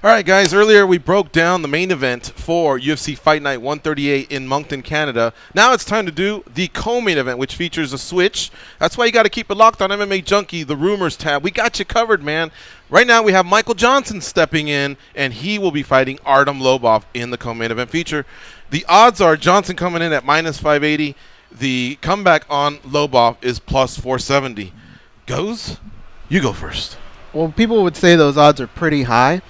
All right, guys, earlier we broke down the main event for UFC Fight Night 138 in Moncton, Canada. Now it's time to do the co-main event, which features a switch. That's why you got to keep it locked on MMA Junkie, the Rumors tab. We got you covered, man. Right now we have Michael Johnson stepping in, and he will be fighting Artem Lobov in the co-main event feature. The odds are Johnson coming in at -580. The comeback on Lobov is +470. Goes? You go first. Well, people would say those odds are pretty high,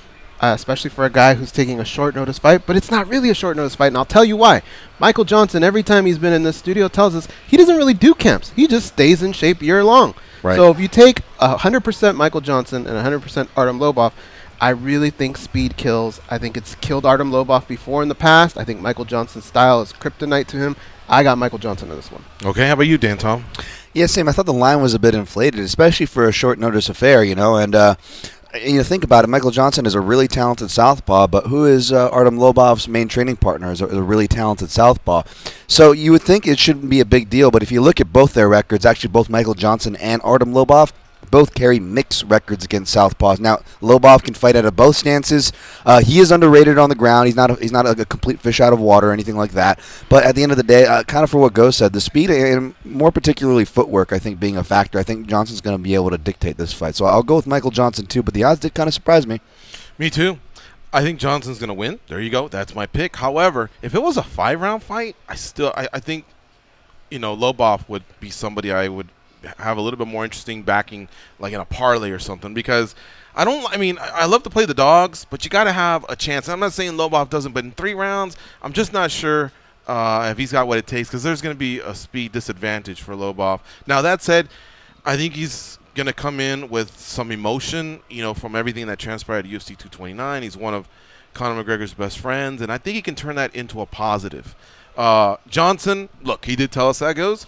especially for a guy who's taking a short notice fight, but it's not really a short notice fight, and I'll tell you why. Michael Johnson, every time he's been in this studio, tells us he doesn't really do camps. He just stays in shape year long. Right. So if you take 100% Michael Johnson and 100% Artem Lobov, I really think speed kills. I think it's killed Artem Lobov before in the past. I think Michael Johnson's style is kryptonite to him. I got Michael Johnson in this one. Okay, how about you, Dan Tom? Yeah, same. I thought the line was a bit inflated, especially for a short notice affair, you know, and think about it. Michael Johnson is a really talented southpaw, but who is Artem Lobov's main training partner? Is a really talented southpaw. So you would think it shouldn't be a big deal, but if you look at both their records, actually both Michael Johnson and Artem Lobov both carry mixed records against southpaws. Now, Lobov can fight out of both stances. He is underrated on the ground. He's not a complete fish out of water or anything like that. But at the end of the day, kind of for what Go said, the speed and more particularly footwork, I think, being a factor. I think Johnson's going to be able to dictate this fight. So I'll go with Michael Johnson too. But the odds did kind of surprise me. Me too. I think Johnson's going to win. There you go. That's my pick. However, if it was a 5-round fight, I think, you know, Lobov would be somebody I would have a little bit more interesting backing, like in a parlay or something, because I love to play the dogs, but you got to have a chance. I'm not saying Lobov doesn't, but in 3 rounds, I'm just not sure if he's got what it takes, because there's going to be a speed disadvantage for Lobov. Now, that said, I think he's going to come in with some emotion, you know, from everything that transpired at UFC 229. He's one of Conor McGregor's best friends, and I think he can turn that into a positive. Johnson, look, he did tell us that goes.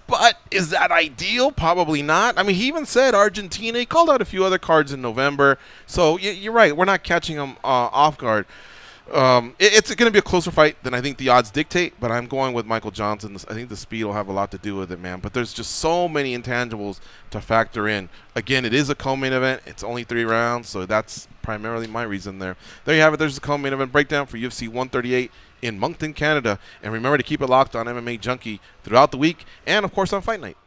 But is that ideal? Probably not. I mean, he even said Argentina. He called out a few other cards in November. So you're right. We're not catching him off guard. It's going to be a closer fight than I think the odds dictate, but I'm going with Michael Johnson. I think the speed will have a lot to do with it, man. But there's just so many intangibles to factor in. Again, it is a co-main event. It's only 3 rounds, so that's primarily my reason there. There you have it. There's the co-main event breakdown for UFC 138 in Moncton, Canada. And remember to keep it locked on MMA Junkie throughout the week and, of course, on Fight Night.